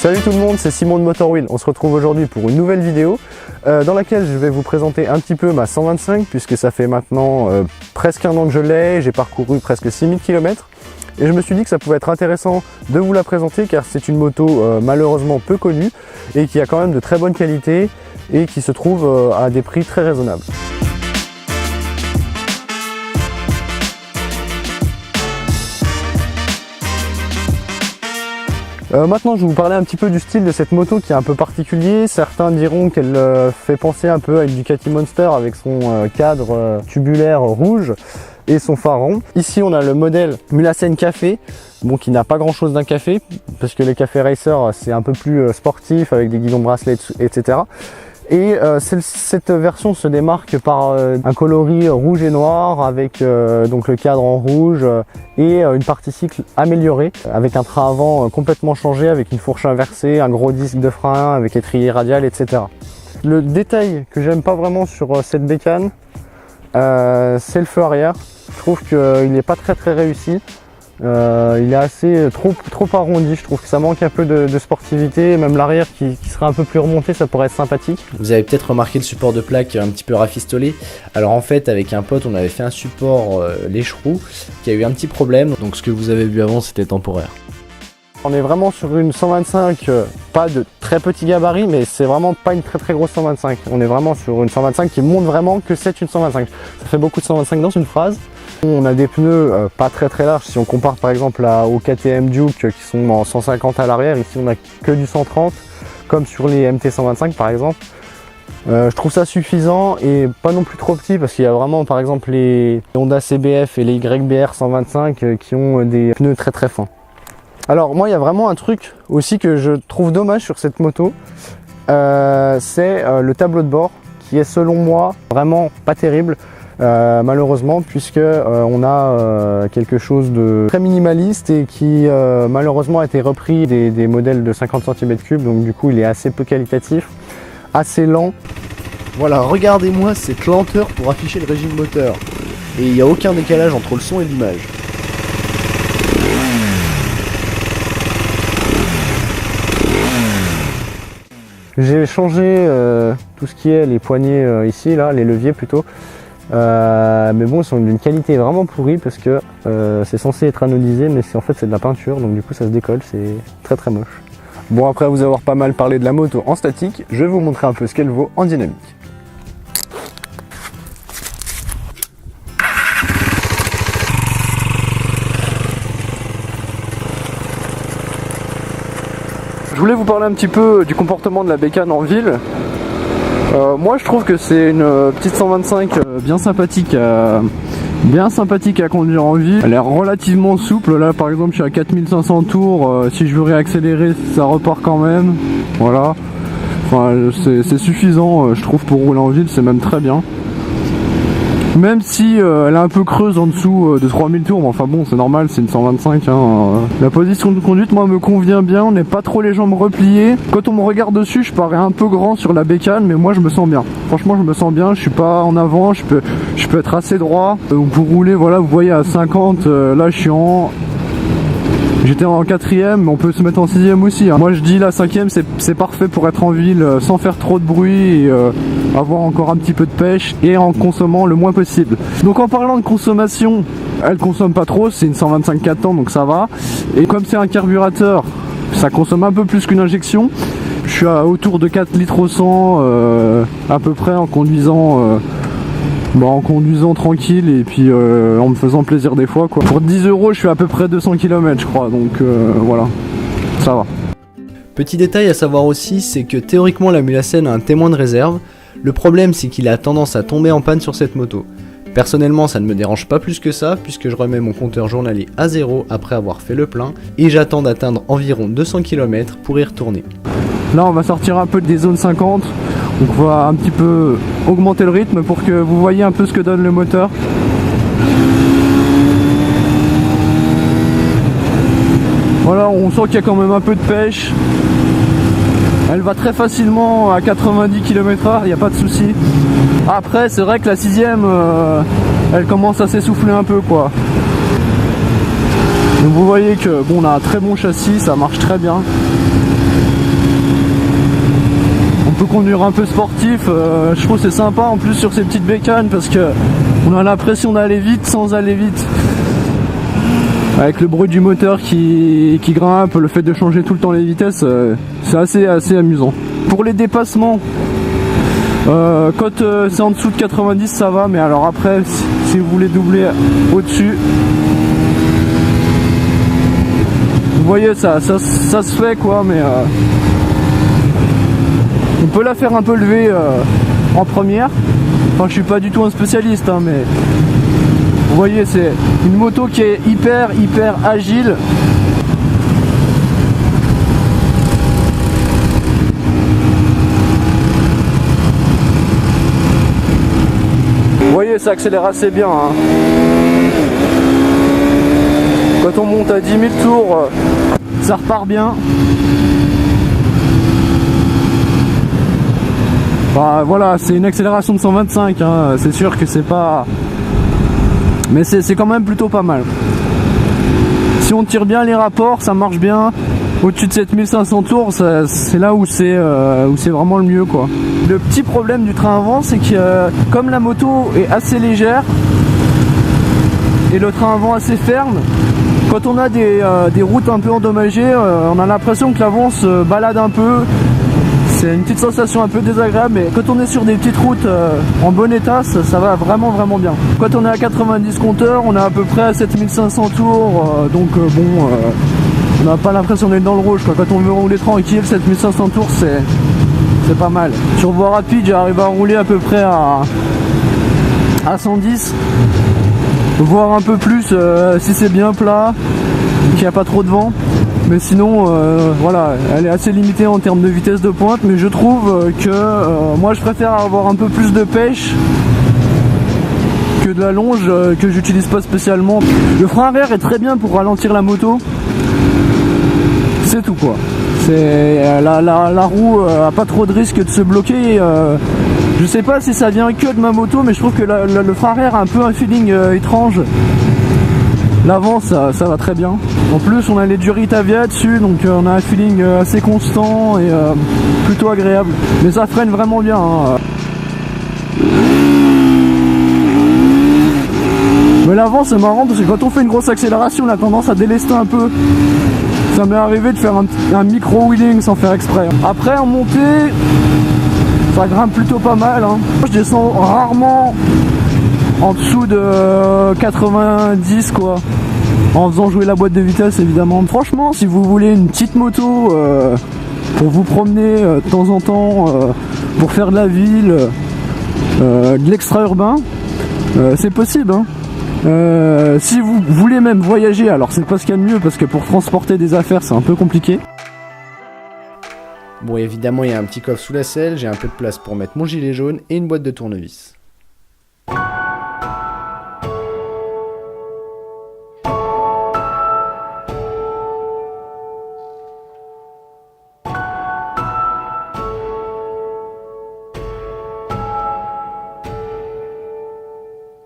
Salut tout le monde, c'est Simon de Motor Wheel. On se retrouve aujourd'hui pour une nouvelle vidéo dans laquelle je vais vous présenter un petit peu ma 125 puisque ça fait maintenant presque un an que je l'ai, j'ai parcouru presque 6000 km et je me suis dit que ça pouvait être intéressant de vous la présenter car c'est une moto malheureusement peu connue et qui a quand même de très bonne qualité et qui se trouve à des prix très raisonnables. Maintenant je vais vous parler un petit peu du style de cette moto qui est un peu particulier. Certains diront qu'elle fait penser un peu à une Ducati Monster avec son cadre tubulaire rouge et son phare rond. Ici on a le modèle Mulassen Café, bon, qui n'a pas grand chose d'un café parce que les cafés racer c'est un peu plus sportif avec des guidons bracelets etc. Et cette version se démarque par un coloris rouge et noir avec donc le cadre en rouge et une partie cycle améliorée avec un train avant complètement changé avec une fourche inversée, un gros disque de frein avec étrier radial etc. Le détail que j'aime pas vraiment sur cette bécane c'est le feu arrière. Je trouve qu'il n'est pas très réussi. Il est assez trop arrondi, je trouve que ça manque un peu de sportivité, même l'arrière qui serait un peu plus remonté, ça pourrait être sympathique. Vous avez peut-être remarqué le support de plaque un petit peu rafistolé. Alors en fait avec un pote on avait fait un support l'écheroux qui a eu un petit problème, donc ce que vous avez vu avant c'était temporaire. On est vraiment sur une 125, pas de très petit gabarit, mais c'est vraiment pas une très grosse 125. On est vraiment sur une 125 qui montre vraiment que c'est une 125. Ça fait beaucoup de 125 dans une phrase. On a des pneus pas très larges si on compare par exemple au KTM Duke qui sont en 150 à l'arrière. Ici on a que du 130 comme sur les MT 125 par exemple. Je trouve ça suffisant et pas non plus trop petit parce qu'il y a vraiment par exemple les Honda CBF et les YBR 125 qui ont des pneus très fins. Alors moi il y a vraiment un truc aussi que je trouve dommage sur cette moto, c'est le tableau de bord qui est selon moi vraiment pas terrible. Malheureusement puisque on a quelque chose de très minimaliste et qui malheureusement a été repris des modèles de 50 cm3, donc du coup il est assez peu qualitatif, assez lent. Voilà, regardez-moi cette lenteur pour afficher le régime moteur et il n'y a aucun décalage entre le son et l'image. J'ai changé tout ce qui est les poignées ici, là, les leviers plutôt. Mais bon, ils sont d'une qualité vraiment pourrie parce que c'est censé être anodisé, mais en fait c'est de la peinture, donc du coup ça se décolle, c'est très moche. Bon, après vous avoir pas mal parlé de la moto en statique, je vais vous montrer un peu ce qu'elle vaut en dynamique. Je voulais vous parler un petit peu du comportement de la bécane en ville. Moi je trouve que c'est une petite 125 bien sympathique à conduire en ville. Elle est relativement souple, là par exemple je suis à 4500 tours, si je veux réaccélérer ça repart quand même. Voilà, enfin, c'est suffisant je trouve pour rouler en ville, c'est même très bien. Même si elle est un peu creuse en dessous de 3000 tours, mais enfin bon c'est normal, c'est une 125 hein. La position de conduite moi me convient bien, on n'est pas trop les jambes repliées. Quand on me regarde dessus je parais un peu grand sur la bécane, mais moi je me sens bien. Franchement je me sens bien, je suis pas en avant, je peux être assez droit. Pour rouler voilà, vous voyez à 50, là je suis J'étais en 4ème, mais on peut se mettre en 6ème aussi hein. Moi je dis la 5ème c'est parfait pour être en ville sans faire trop de bruit et avoir encore un petit peu de pêche et en consommant le moins possible. Donc en parlant de consommation, elle consomme pas trop, c'est une 125 4 temps donc ça va. Et comme c'est un carburateur, ça consomme un peu plus qu'une injection. Je suis à autour de 4 litres au 100 à peu près en conduisant tranquille et puis en me faisant plaisir des fois quoi. Pour 10 €, je suis à peu près 200 km je crois, donc voilà, ça va. Petit détail à savoir aussi, c'est que théoriquement la Mulassen a un témoin de réserve. Le problème c'est qu'il a tendance à tomber en panne sur cette moto. Personnellement ça ne me dérange pas plus que ça puisque je remets mon compteur journalier à 0 après avoir fait le plein et j'attends d'atteindre environ 200 km pour y retourner. Là on va sortir un peu des zones 50. Donc on va un petit peu augmenter le rythme pour que vous voyez un peu ce que donne le moteur. Voilà, on sent qu'il y a quand même un peu de pêche. Elle va très facilement à 90 km/h, il n'y a pas de souci. Après c'est vrai que la 6ème elle commence à s'essouffler un peu quoi. Donc vous voyez que bon, on a un très bon châssis, ça marche très bien. conduire un peu sportif, je trouve que c'est sympa en plus sur ces petites bécanes parce que on a l'impression d'aller vite sans aller vite. Avec le bruit du moteur qui grimpe, le fait de changer tout le temps les vitesses, c'est assez amusant. Pour les dépassements, quand c'est en dessous de 90 ça va, mais alors après si vous voulez doubler au-dessus, vous voyez ça se fait quoi, mais on peut la faire un peu lever en première. Enfin je suis pas du tout un spécialiste hein, mais vous voyez c'est une moto qui est hyper agile. Vous voyez ça accélère assez bien hein. Quand on monte à 10 000 tours ça repart bien. Bah voilà, c'est une accélération de 125 hein. C'est sûr que c'est pas, mais c'est quand même plutôt pas mal. Si on tire bien les rapports, ça marche bien. Au-dessus de 7500 tours, c'est là où c'est vraiment le mieux quoi. Le petit problème du train avant, c'est que comme la moto est assez légère et le train avant assez ferme, quand on a des routes un peu endommagées, on a l'impression que l'avant se balade un peu. C'est une petite sensation un peu désagréable, mais quand on est sur des petites routes en bon état, ça va vraiment bien. Quand on est à 90 compteurs, on est à peu près à 7500 tours, donc bon, on n'a pas l'impression d'être dans le rouge quoi. Quand on veut rouler tranquille, 7500 tours c'est pas mal. Sur voie rapide, j'arrive à rouler à peu près à 110, voire un peu plus si c'est bien plat, qu'il n'y a pas trop de vent. Mais sinon, voilà, elle est assez limitée en termes de vitesse de pointe, mais je trouve que moi je préfère avoir un peu plus de pêche que de la longe que j'utilise pas spécialement. Le frein arrière est très bien pour ralentir la moto, c'est tout quoi. C'est la roue a pas trop de risque de se bloquer. Je sais pas si ça vient que de ma moto, mais je trouve que le frein arrière a un peu un feeling étrange. L'avant ça va très bien. En plus on a les Duritavia dessus, donc on a un feeling assez constant et plutôt agréable. Mais ça freine vraiment bien hein. Mais l'avant c'est marrant parce que quand on fait une grosse accélération on a tendance à délester un peu. Ça m'est arrivé de faire un micro wheeling sans faire exprès. Après en montée ça grimpe plutôt pas mal hein. Je descends rarement en dessous de 90 quoi, en faisant jouer la boîte de vitesse évidemment. Franchement si vous voulez une petite moto pour vous promener de temps en temps, pour faire de la ville, de l'extra-urbain, c'est possible hein. Si vous voulez même voyager, alors c'est pas ce qu'il y a de mieux parce que pour transporter des affaires c'est un peu compliqué. Bon évidemment il y a un petit coffre sous la selle, j'ai un peu de place pour mettre mon gilet jaune et une boîte de tournevis.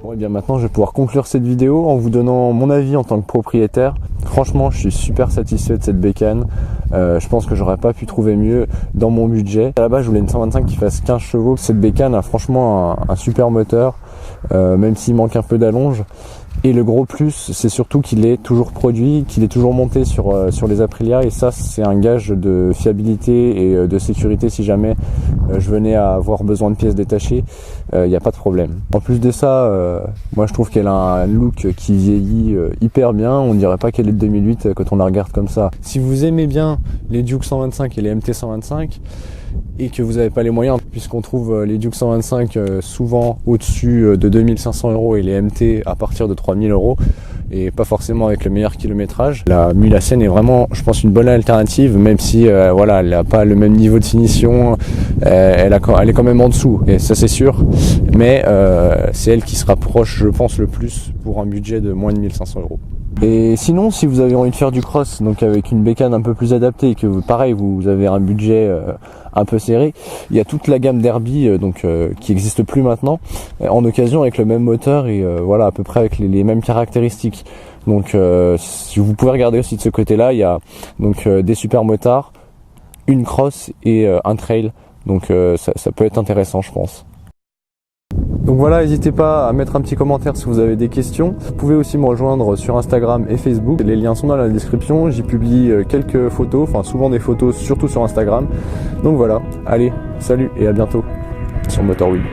Bon et bien maintenant je vais pouvoir conclure cette vidéo en vous donnant mon avis en tant que propriétaire. Franchement je suis super satisfait de cette bécane, je pense que j'aurais pas pu trouver mieux dans mon budget. À la base je voulais une 125 qui fasse 15 chevaux, cette bécane a franchement un super moteur, même s'il manque un peu d'allonge. Et le gros plus, c'est surtout qu'il est toujours produit, qu'il est toujours monté sur les Aprilia, et ça c'est un gage de fiabilité et de sécurité si jamais je venais à avoir besoin de pièces détachées, il n'y a pas de problème. En plus de ça, moi je trouve qu'elle a un look qui vieillit hyper bien, on dirait pas qu'elle est de 2008 quand on la regarde comme ça. Si vous aimez bien les Duke 125 et les MT 125, et que vous n'avez pas les moyens, puisqu'on trouve les Duke 125 souvent au-dessus de 2500 € et les MT à partir de 3000 €, et pas forcément avec le meilleur kilométrage. La Mulacén est vraiment, je pense, une bonne alternative, même si voilà, elle n'a pas le même niveau de finition, elle est quand même en dessous, et ça c'est sûr, mais c'est elle qui se rapproche, je pense, le plus pour un budget de moins de 1500 €. Et sinon, si vous avez envie de faire du cross, donc avec une bécane un peu plus adaptée, et que pareil, vous avez un budget un peu serré, il y a toute la gamme Derby qui existe plus maintenant, en occasion avec le même moteur et voilà, à peu près avec les mêmes caractéristiques. Donc si vous pouvez regarder aussi de ce côté-là, il y a donc des super motards, une cross et un trail. Donc ça peut être intéressant, je pense. Donc voilà, n'hésitez pas à mettre un petit commentaire si vous avez des questions. Vous pouvez aussi me rejoindre sur Instagram et Facebook. Les liens sont dans la description. J'y publie quelques photos, enfin souvent des photos, surtout sur Instagram. Donc voilà, allez, salut et à bientôt sur Motorwheel.